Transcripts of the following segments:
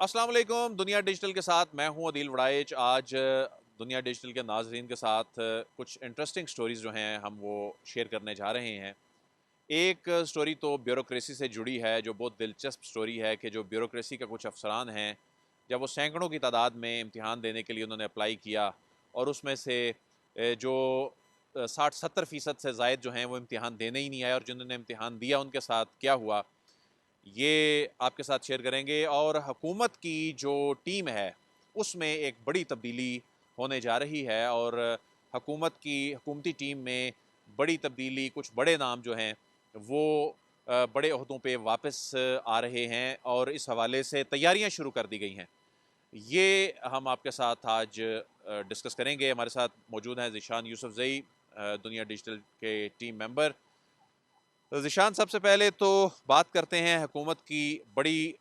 अस्सलाम वालेकुम। दुनिया डिजिटल के साथ मैं हूं अदील वड़ाइच। आज दुनिया डिजिटल के नाज़रीन के साथ कुछ इंटरेस्टिंग स्टोरीज़ जो हैं हम वो शेयर करने जा रहे हैं। एक स्टोरी तो ब्यूरोक्रेसी से जुड़ी है, जो बहुत दिलचस्प स्टोरी है कि जो ब्यूरोक्रेसी के कुछ अफसरान हैं, जब वो सैकड़ों की तादाद में इम्तिहान देने के लिए उन्होंने अप्लाई किया और उसमें से जो 60-70% से ज़ायद जो हैं वो इम्तिहान देने ही नहीं आए, और जिन्होंने इम्तिहान दिया उनके साथ क्या हुआ ये आपके साथ शेयर करेंगे। और हुकूमत की जो टीम है उसमें एक बड़ी तब्दीली होने जा रही है, और हुकूमती टीम में बड़ी तब्दीली, कुछ बड़े नाम जो हैं वो बड़े ओहदों पे वापस आ रहे हैं, और इस हवाले से तैयारियां शुरू कर दी गई हैं। ये हम आपके साथ आज डिस्कस करेंगे। हमारे साथ मौजूद हैं ज़ीशान यूसुफ़ज़ई, दुनिया डिजिटल के टीम मेंबर। तो ज़ीशान, सबसे पहले तो बात करते हैं हुकूमत की बड़ी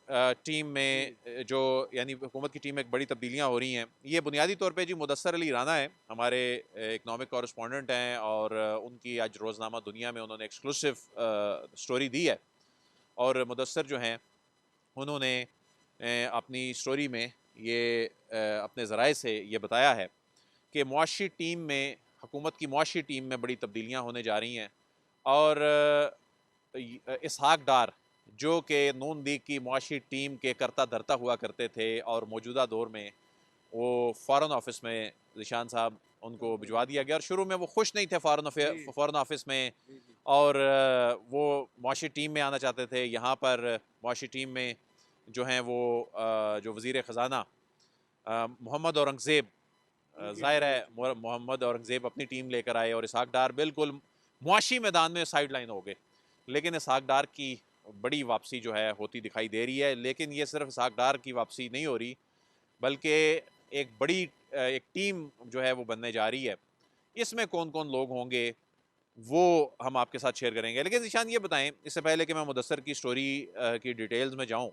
टीम में, जो यानी हुकूमत की टीम में एक बड़ी तब्दीलियाँ हो रही हैं। ये बुनियादी तौर पे जी मुदस्सर अली राना है, हमारे इकनॉमिक कॉरेस्पॉन्डेंट हैं, और उनकी आज रोज़नामा दुनिया में उन्होंने एक्सक्लूसिव स्टोरी दी है। और मुदस्सर जो हैं उन्होंने अपनी स्टोरी में ये अपने ज़राए से ये बताया है कि मुआशी टीम में, हुकूमत की मुआशी टीम में बड़ी तब्दीलियाँ होने जा रही हैं। और इसहाक डार, जो कि नून लीग की मुआशी टीम के करता धरता हुआ करते थे, और मौजूदा दौर में वो फ़ॉरेन ऑफिस में ज़ीशान साहब उनको भिजवा दिया गया, और शुरू में वो खुश नहीं थे फ़ॉरेन ऑफिस में, और वो मुआशी टीम में आना चाहते थे। यहाँ पर मुआशी टीम में जो हैं वो जो वज़ीर ख़ज़ाना मोहम्मद औरंगज़ेब, ज़ाहिर है मोहम्मद औरंगज़ेब अपनी टीम लेकर आए, और इसहाक डार बिल्कुल मुआशी मैदान में साइड लाइन हो गए। लेकिन इसहाक डार की बड़ी वापसी जो है होती दिखाई दे रही है। लेकिन ये सिर्फ इसहाक डार की वापसी नहीं हो रही, बल्कि एक बड़ी एक टीम जो है वो बनने जा रही है। इसमें कौन कौन लोग होंगे वो हम आपके साथ शेयर करेंगे। लेकिन ईशान, ये बताएं, इससे पहले कि मैं मुदस्सर की स्टोरी की डिटेल्स में जाऊं,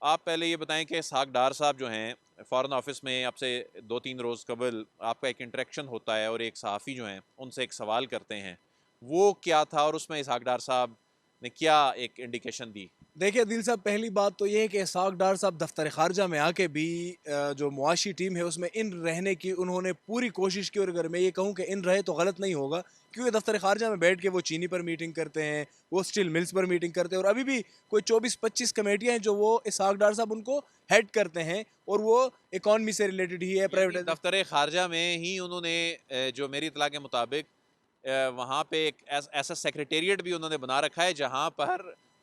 आप पहले ये बताएं कि इसहाक डार साहब जो हैं फ़ॉरेन ऑफिस में, आपसे 2-3 रोज़ कबल आपका एक इंटरेक्शन होता है, और एक सहाफ़ी जो हैं उनसे एक सवाल करते हैं, वो क्या था और उसमें इसहाक डार साहब ने क्या एक इंडिकेशन दी? देखिए दिल साहब, पहली बात तो ये है कि इसहाक डार साहब दफ्तर खारजा में आके भी जो मुआशी टीम है उसमें इन रहने की उन्होंने पूरी कोशिश की। और अगर मैं ये कहूँ कि इन रहे तो गलत नहीं होगा, क्योंकि दफ्तर खारजा में बैठ के वो चीनी पर मीटिंग करते हैं, वो स्टील मिल्स पर मीटिंग करते हैं, और अभी भी कोई 24-25 कमेटियाँ हैं जो वो इसहाक डार साहब उनको हेड करते हैं, और वो इकॉनमी से रिलेटेड ही है, यानी प्राइवेटाइजेशन। दफ्तर खारजा में ही उन्होंने जो मेरी इतला के मुताबिक वहाँ पे एक ऐसा सेक्रेटेरिएट भी उन्होंने बना रखा है, जहाँ पर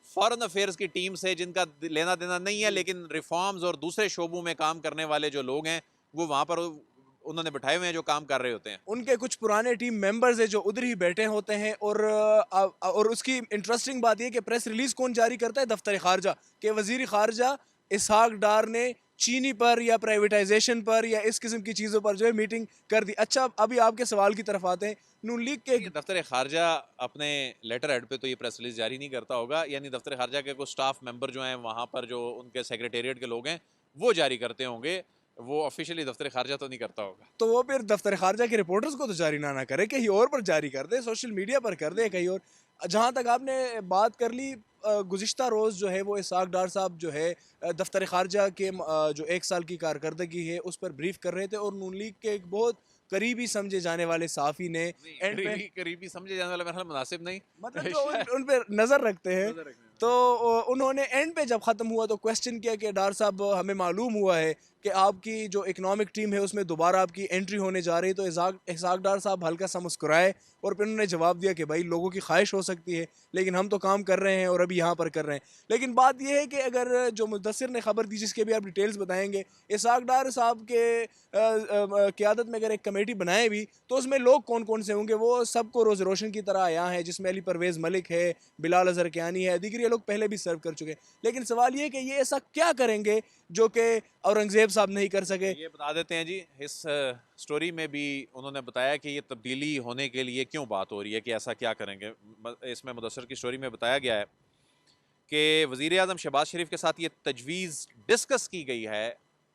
फॉरेन अफेयर्स की टीम से जिनका लेना देना नहीं है, लेकिन रिफॉर्म्स और दूसरे शोबों में काम करने वाले जो लोग हैं वो वहाँ पर उन्होंने बैठाए हुए हैं, जो काम कर रहे होते हैं। उनके कुछ पुराने टीम मेंबर्स हैं जो उधर ही बैठे होते हैं। और उसकी इंटरेस्टिंग बात यह कि प्रेस रिलीज कौन जारी करता है? दफ्तर खारजा के वजीर खारजा इसहाक डार ने चीनी पर या प्राइवेटाइजेशन पर या इस किस्म की चीज़ों पर जो है मीटिंग कर दी। अच्छा, अभी आपके सवाल की तरफ आते हैं। नून लीग के नहीं, दफ्तर खारजा अपने लेटर हेड पे तो ये प्रेस रिलीज जारी नहीं करता होगा, यानी दफ्तर खारजा के कुछ स्टाफ मेंबर जो हैं वहाँ पर, जो उनके सेक्रेटेरिएट के लोग हैं, वो जारी करते होंगे। वो ऑफिशियली दफ्तर खारजा तो नहीं करता होगा। तो वो फिर दफ्तर खारजा के रिपोर्टर्स को तो जारी ना करे, कहीं और पर जारी कर दे, सोशल मीडिया पर कर दे कहीं और। जहाँ तक आपने बात कर ली, गुज़िश्ता रोज़ जो है वो इसहाक डार साहब जो है दफ्तर खारजा के जो 1 साल की कारकर्दगी है उस पर ब्रीफ कर रहे थे, और नून लीग के एक बहुत करीबी समझे जाने वाले साफ़ी ने नहीं, एंड पे, करीबी करीबी समझे जाने वाला मेरा ख्याल मुनासिब नहीं। मतलब जो उन पे नज़र रखते हैं, नजर रखने में। तो उन्होंने एंड पे जब ख़त्म हुआ तो क्वेश्चन किया कि डार साहब, हमें मालूम हुआ है कि आपकी जो इकोनॉमिक टीम है उसमें दोबारा आपकी एंट्री होने जा रही है। तो इसहाक डार साहब हल्का सा मुस्कुराए, और फिर उन्होंने जवाब दिया कि भाई, लोगों की ख्वाहिश हो सकती है, लेकिन हम तो काम कर रहे हैं और अभी यहाँ पर कर रहे हैं। लेकिन बात यह है कि अगर जो मुद्दसिर ने खबर दी, जिसके भी आप डिटेल्स बताएंगे, इसहाक डार साहब के क़यादत में अगर एक कमेटी बनाए भी तो उसमें लोग कौन कौन से होंगे? वो सबको रोज़ रोशन की तरह आया है, जिसमें अली परवेज़ मलिक है, बिलाल अज़हर कियानी है, दीगर ये लोग पहले भी सर्व कर चुके हैं। लेकिन सवाल ये है कि ये ऐसा क्या करेंगे जो कि औरंगज़ेब साहब नहीं कर सके? ये बता देते हैं जी, इस स्टोरी में भी उन्होंने बताया कि ये तब्दीली होने के लिए क्यों बात हो रही है, कि ऐसा क्या करेंगे। इसमें मुदस्सर की स्टोरी में बताया गया है कि वज़ीर आज़म शहबाज शरीफ के साथ ये तजवीज़ डिस्कस की गई है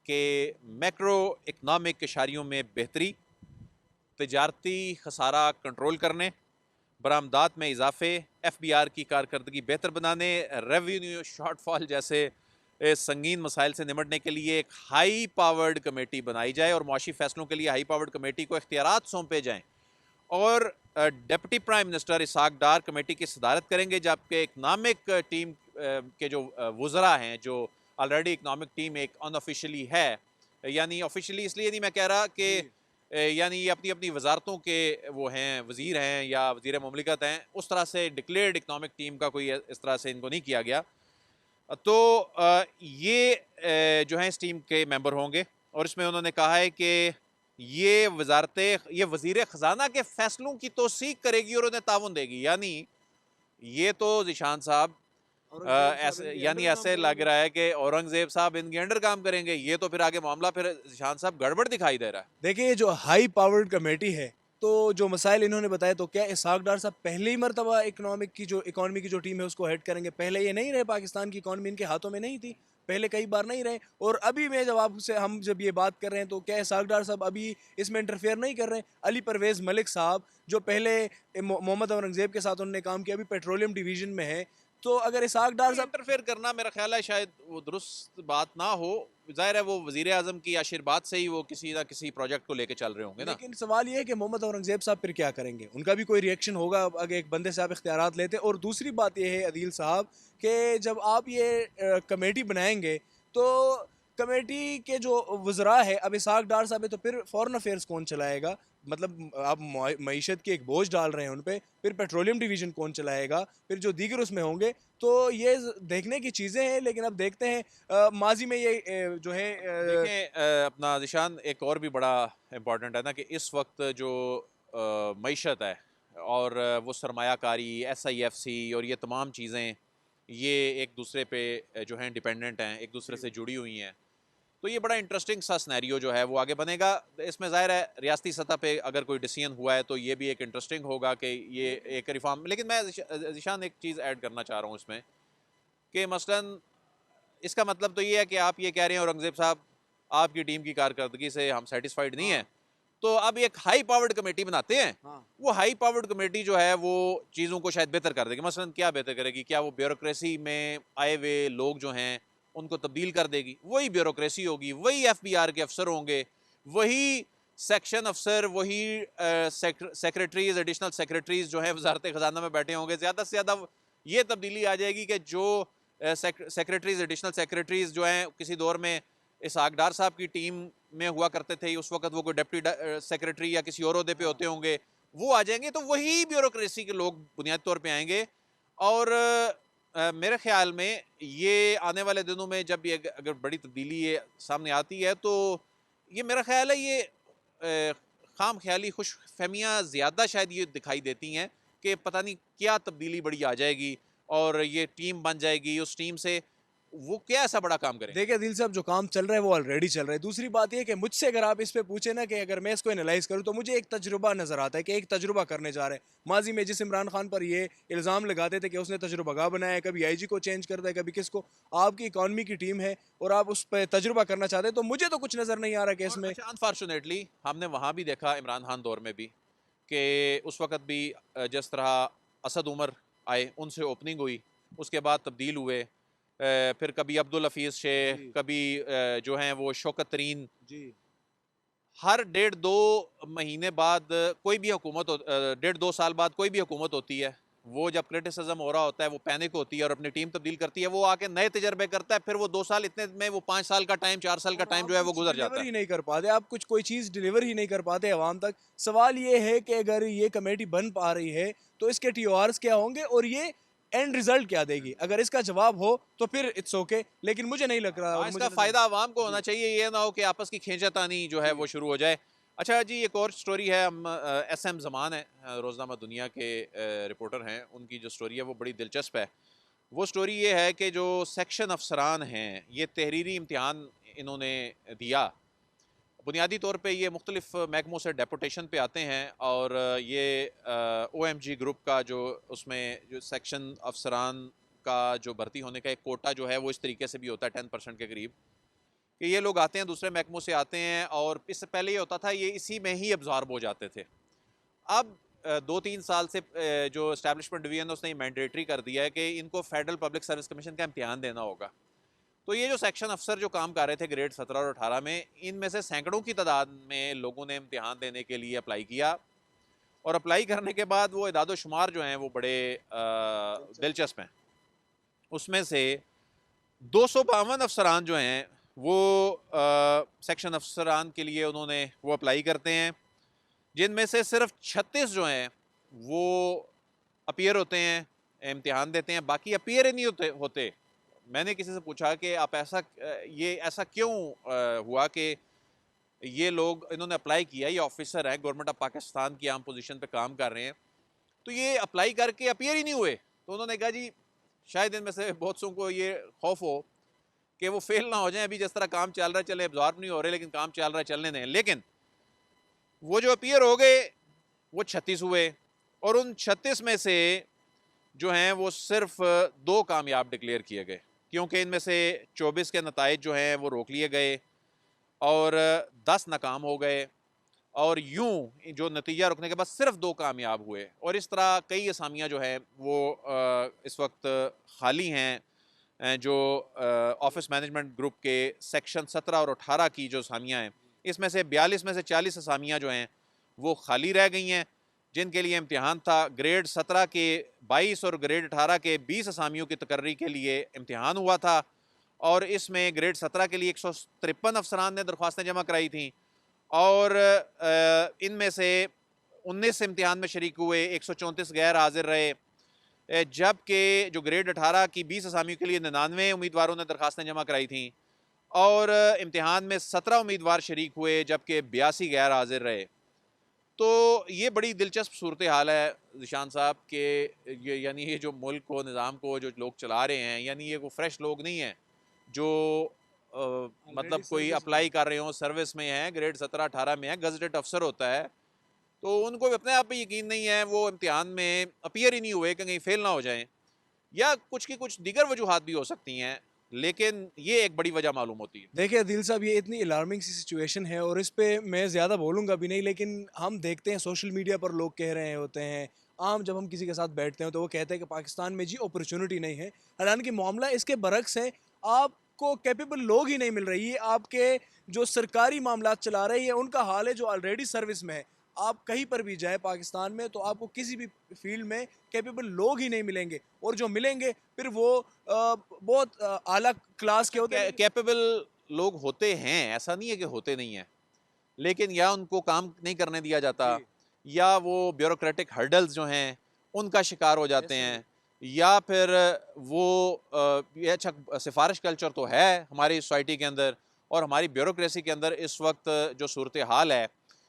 कि मैक्रो इकनॉमिक इशारियों में बेहतरी, तजारती खसारा कंट्रोल करने, बरामदात में इजाफे, FBR की कारकर्दगी बेहतर बनाने, रेवेन्यू शॉर्टफॉल जैसे संगीन मसाइल से निमटने के लिए एक हाई पावर्ड कमेटी बनाई जाए और मुआशी फैसलों के लिए हाई पावर्ड कमेटी को इख्तियारात सौंपे जाएं और डिप्टी प्राइम मिनिस्टर इसहाक डार कमेटी की सदारत करेंगे, जबकि इकनॉमिक टीम के जो वज़रा हैं, जो ऑलरेडी इकनॉमिक टीम एक अनऑफिशियली है, यानी ऑफिशियली इसलिए नहीं मैं कह रहा कि यानी ये अपनी अपनी वजारतों के वो हैं, वज़ीर हैं या वज़ीर ममलिकत हैं, उस तरह से डिक्लेयर्ड इकनॉमिक टीम का कोई इस तरह से इनको नहीं किया गया। तो ये जो हैं इस टीम के मेंबर होंगे और इसमें उन्होंने कहा है कि ये वज़ीर ख़जाना के फैसलों की तौसीक करेगी और उन्हें ताउन देगी। यानी ये तो ज़ीशान साहब ऐसे लग रहा है कि औरंगजेब साहब इनके अंडर काम करेंगे। ये तो फिर आगे मामला फिर ज़ीशान साहब गड़बड़ दिखाई दे रहा है। देखिए, जो हाई पावर्ड कमेटी है, तो जो मसाइल इन्होंने बताए, तो क्या इसहाक डार साहब पहली मरतबा इकॉनमी की जो टीम है उसको हेड करेंगे? पहले ये नहीं रहे, पाकिस्तान की इकॉनमी इनके हाथों में नहीं थी, पहले कई बार नहीं रहे। और अभी मैं जब ये बात कर रहे हैं, तो क्या इसहाक डार साहब अभी इसमें इंटरफेयर नहीं कर रहे हैं? अली परवेज़ मलिक साहब जो पहले मोहम्मद औरंगजेब के साथ उन्होंने काम किया, अभी पेट्रोलियम डिवीजन में है, तो अगर इसहाक डार साहब इंटरफेयर करना मेरा ख्याल है शायद वो दुरुस्त बात ना हो। जाहिर है वो वजीर आजम की आशीर्वाद से ही वो किसी ना किसी प्रोजेक्ट को लेके चल रहे होंगे ना। लेकिन सवाल ये है कि मोहम्मद औरंगजेब साहब फिर क्या करेंगे? उनका भी कोई रिएक्शन होगा अगर एक बंदे से आप इख्तियारात लेते। और दूसरी बात ये है अदील साहब कि जब आप ये कमेटी बनाएंगे, तो कमेटी के जो वज़रा है, अब इसहाक डार साहब है, तो फिर फॉरेन अफेयर्स कौन चलाएगा? मतलब आप मईशत की एक बोझ डाल रहे हैं उन पे, फिर पेट्रोलियम डिवीज़न कौन चलाएगा? फिर जो दीगर उसमें होंगे, तो ये देखने की चीज़ें हैं। लेकिन अब देखते हैं माजी में ये जो है देखें अपना निशान एक और भी बड़ा इम्पोर्टेंट है ना कि इस वक्त जो मईशत है और वो सरमायाकारी SIFC और ये तमाम चीज़ें ये एक दूसरे पे जो हैं डिपेंडेंट हैं, एक दूसरे से जुड़ी हुई हैं। तो ये बड़ा इंटरेस्टिंग सा सिनेरियो जो है वो आगे बनेगा। इसमें ज़ाहिर है रियासती सतह पे अगर कोई डिसीजन हुआ है तो ये भी एक इंटरेस्टिंग होगा कि ये एक रिफॉर्म। लेकिन मैं ज़िशान एक चीज़ ऐड करना चाह रहा हूँ इसमें कि मसलन इसका मतलब तो ये है कि आप ये कह रहे हैं औरंगजेब साहब आपकी टीम की कारकर्दगी से हम सेटिस्फाइड नहीं हैं, तो अब एक हाई पावर्ड कमेटी बनाते हैं। वो हाई पावर्ड कमेटी जो है वो चीज़ों को शायद बेहतर कर देगी। मसलन क्या बेहतर करेगी? क्या वो ब्यूरोक्रेसी में आए हुए लोग जो हैं उनको तब्दील कर देगी? वही ब्यूरोक्रेसी होगी, वही FBR के अफसर होंगे, वही सेक्शन अफसर, वही सेक्रेटरीज, एडिशनल सेक्रेटरीज जो है वजारत ख़जाना में बैठे होंगे। ज़्यादा से ज़्यादा ये तब्दीली आ जाएगी कि जो सेक्रेटरीज, एडिशनल सेक्रेटरीज जो हैं किसी दौर में इसहाक डार साहब की टीम में हुआ करते थे, उस वक्त वो कोई डिप्टी सेक्रेटरी या किसी और ओहदे पे होते होंगे, वो आ जाएंगे। तो वही ब्यूरोक्रेसी के लोग बुनियादी तौर पे आएंगे। और मेरे ख्याल में ये आने वाले दिनों में जब ये अगर बड़ी तब्दीली ये सामने आती है, तो ये मेरा ख्याल है ये खाम ख्याली खुश फहमियाँ ज़्यादा शायद ये दिखाई देती हैं कि पता नहीं क्या तब्दीली बड़ी आ जाएगी और ये टीम बन जाएगी, उस टीम से वो क्या ऐसा बड़ा काम करें। देखिए दिल साहब, जो काम चल रहा है वो ऑलरेडी चल रहा है। दूसरी बात ये है कि मुझसे अगर आप इस पे पूछे ना कि अगर मैं इसको एनालाइज करूं, तो मुझे एक तजुर्बा नज़र आता है कि एक तजुर्बा करने जा रहे हैं। माजी में जिस इमरान खान पर ये इल्ज़ाम लगाते थे कि उसने तजुर्बागाह बनाया है, कभी IG को चेंज करता है, कभी किसको, आपकी इकॉनमी की टीम है और आप उस पर तजुर्बा करना चाहते हैं, तो मुझे तो कुछ नज़र नहीं आ रहा कि इसमें। अनफॉर्चुनेटली हमने वहाँ भी देखा इमरान खान दौर में भी कि उस वक़्त भी जिस तरह असद उमर आए, उनसे ओपनिंग हुई, उसके बाद तब्दील हुए, फिर कभी अब्दुल हफीज़ शेख, कभी जो हैं वो शौकत तरीन जी। हर 1.5-2 महीने बाद कोई भी हुकूमत 1.5-2 साल बाद कोई भी हुकूमत होती है, वो जब क्रिटिसिज्म हो रहा होता है वो पैनिक होती है और अपनी टीम तब्दील करती है, वो आके नए तजर्बे करता है, फिर वो 2 साल इतने में वो 5 साल का टाइम, 4 साल का टाइम जो है वो गुजर जाता है। ही नहीं कर पाते आप, कुछ कोई चीज़ डिलीवर ही नहीं कर पाते अवाम तक। सवाल ये है कि अगर ये कमेटी बन पा रही है, तो इसके TORs क्या होंगे और ये एंड रिजल्ट क्या देगी? अगर इसका जवाब हो तो फिर इट्स ओके, लेकिन मुझे नहीं लग रहा। इसका फ़ायदा आवाम को होना चाहिए, ये ना हो कि आपस की खींचातानी जो है वो शुरू हो जाए। अच्छा जी, एक और स्टोरी है। हम SM ज़मान है, रोज़नामा दुनिया के रिपोर्टर हैं, उनकी जो स्टोरी है वो बड़ी दिलचस्प है। वो स्टोरी ये है कि जो सेक्शन अफसरान हैं, ये तहरीरी इम्तिहान इन्होंने दिया। बुनियादी तौर पे ये मुख्तलिफ महकमों से डेपुटेशन पे आते हैं और ये OMG ग्रुप का जो उसमें जो सेक्शन अफसरान का जो भर्ती होने का एक कोटा जो है वो इस तरीके से भी होता है 10% के करीब, कि ये लोग आते हैं दूसरे महकमों से आते हैं और इससे पहले ये होता था ये इसी में ही अब्जॉर्ब हो जाते थे। अब 2-3 साल से जो इस्टेब्लिशमेंट डिवीजन है उसने मैंडेटरी कर दिया है कि इनको फेडरल पब्लिक सर्विस कमीशन का इम्तिहान देना होगा। तो ये जो सेक्शन अफसर जो काम कर रहे थे ग्रेड 17 और 18 में, इनमें से सैकड़ों की तादाद में लोगों ने इम्तिहान देने के लिए अप्लाई किया, और अप्लाई करने के बाद वो इदादो शुमार जो हैं वो बड़े दिलचस्प हैं। उसमें से 252 अफसरान जो हैं वो सेक्शन अफसरान के लिए उन्होंने वो अप्लाई करते हैं, जिनमें से सिर्फ 36 जो हैं वो अपीयर होते हैं, इम्तिहान देते हैं, बाकी अपीयर ही नहीं होते। मैंने किसी से पूछा कि आप ऐसा क्यों हुआ कि ये लोग, इन्होंने अप्लाई किया, ये ऑफिसर हैं, गवर्नमेंट ऑफ पाकिस्तान की आम पोजीशन पे काम कर रहे हैं, तो ये अप्लाई करके अपीयर ही नहीं हुए। तो उन्होंने कहा जी शायद इनमें से बहुत सौ को ये खौफ हो कि वो फेल ना हो जाए, अभी जिस तरह काम चल रहा है चले, एब्जॉर्ब नहीं हो रहे, लेकिन काम चल रहा है चलने दें। लेकिन वो जो अपीयर हो गए वो 36 हुए, और उन 36 में से जो हैं वो सिर्फ 2 कामयाब डिक्लेयर किए गए, क्योंकि इनमें से 24 के नताइज जो हैं वो रोक लिए गए और 10 नाकाम हो गए, और यूं जो नतीजा रुकने के बाद सिर्फ 2 कामयाब हुए। और इस तरह कई असामियाँ जो हैं वो इस वक्त खाली हैं, जो ऑफिस मैनेजमेंट ग्रुप के सेक्शन 17 और 18 की जो असामियाँ हैं, इसमें से 42 में से 40 असामियाँ जो हैं वो खाली रह गई हैं, जिनके लिए इम्तिहान था। ग्रेड 17 के 22 और ग्रेड 18 के 20 असामियों की तकर्री के लिए इम्तिहान हुआ था, और इसमें ग्रेड 17 के लिए 153 अफसरान ने दरख्वास्तें जमा कराई थी, और इनमें से 19 इम्तिहान में शरीक हुए, 134 गैर हाजिर रहे, जबकि जो ग्रेड 18 की 20 असामियों के लिए 99 उम्मीदवारों ने दरख्वास्तें जमा कराई थी, और इम्तिहान में 17 उम्मीदवार शरीक हुए, जबकि 82 गैर हाजिर रहे। तो ये बड़ी दिलचस्प सूरत हाल है ज़ीशान साहब के, ये जो मुल्क को, निज़ाम को जो लोग चला रहे हैं, यानी ये कोई फ्रेश लोग नहीं हैं जो मतलब कोई अप्लाई कर रहे हो, सर्विस में हैं, ग्रेड 17-18 में है, गजटेड अफसर होता है, तो उनको अपने आप पे यकीन नहीं है, वो इम्तिहान में अपीयर ही नहीं हुए कि कहीं फेल ना हो जाएं, या कुछ की कुछ दीगर वजूहात भी हो सकती हैं, लेकिन ये एक बड़ी वजह मालूम होती है। देखिए दिल साहब, ये इतनी अलार्मिंग सी सिचुएशन है और इस पे मैं ज़्यादा बोलूँगा भी नहीं, लेकिन हम देखते हैं सोशल मीडिया पर लोग कह रहे होते हैं, आम जब हम किसी के साथ बैठते हैं तो वो कहते हैं कि पाकिस्तान में जी अपॉर्चुनिटी नहीं है। हालांकि मामला इसके बरक्स है, आपको कैपेबल लोग ही नहीं मिल रही है। आपके जो सरकारी मामला चला रही है उनका हाल है जो ऑलरेडी सर्विस में है। आप कहीं पर भी जाए पाकिस्तान में तो आपको किसी भी फील्ड में कैपेबल लोग ही नहीं मिलेंगे, और जो मिलेंगे फिर वो बहुत आला क्लास के होते हैं। कैपेबल लोग होते हैं, ऐसा नहीं है कि होते नहीं हैं, लेकिन या उनको काम नहीं करने दिया जाता, या वो ब्यूरोक्रेटिक हर्डल्स जो हैं उनका शिकार हो जाते हैं, या फिर वो ये अच्छा सिफारिश कल्चर तो है हमारी सोसाइटी के अंदर और हमारी ब्यूरोक्रेसी के अंदर। इस वक्त जो सूरत हाल है,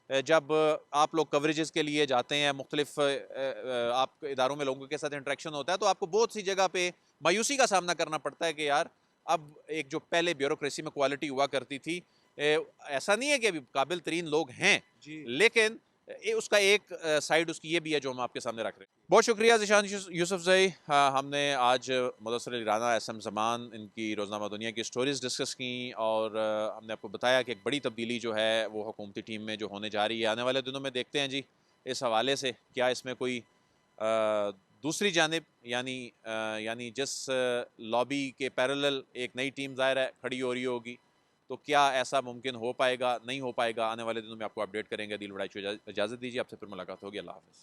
जब आप लोग कवरेजेस के लिए जाते हैं, मुख्तलिफ आप इदारों में लोगों के साथ इंटरेक्शन होता है, तो आपको बहुत सी जगह पे मायूसी का सामना करना पड़ता है कि यार अब एक जो पहले ब्यूरोक्रेसी में क्वालिटी हुआ करती थी, ऐसा नहीं है कि अभी काबिल तरीन लोग हैं, लेकिन उसका एक साइड उसकी ये भी है जो हम आपके सामने रख रहे हैं। बहुत शुक्रिया ज़ीशान यूसुफ ज़ई। हमने आज मुदस्सिर अली राना, एसएम ज़मान, इनकी रोज़नामा दुनिया की स्टोरीज़ डिस्कस की, और हमने आपको बताया कि एक बड़ी तब्दीली जो है वो हुकूमती टीम में जो होने जा रही है आने वाले दिनों में। देखते हैं जी इस हवाले से क्या इसमें कोई दूसरी जानिब यानी जिस लॉबी के पैरेलल एक नई टीम ज़ाहिर है खड़ी हो रही होगी, तो क्या ऐसा मुमकिन हो पाएगा, नहीं हो पाएगा, आने वाले दिनों में आपको अपडेट करेंगे। दिल बड़ाई इजाज़त दीजिए, आपसे फिर मुलाकात होगी। अल्लाह हाफ़िज़।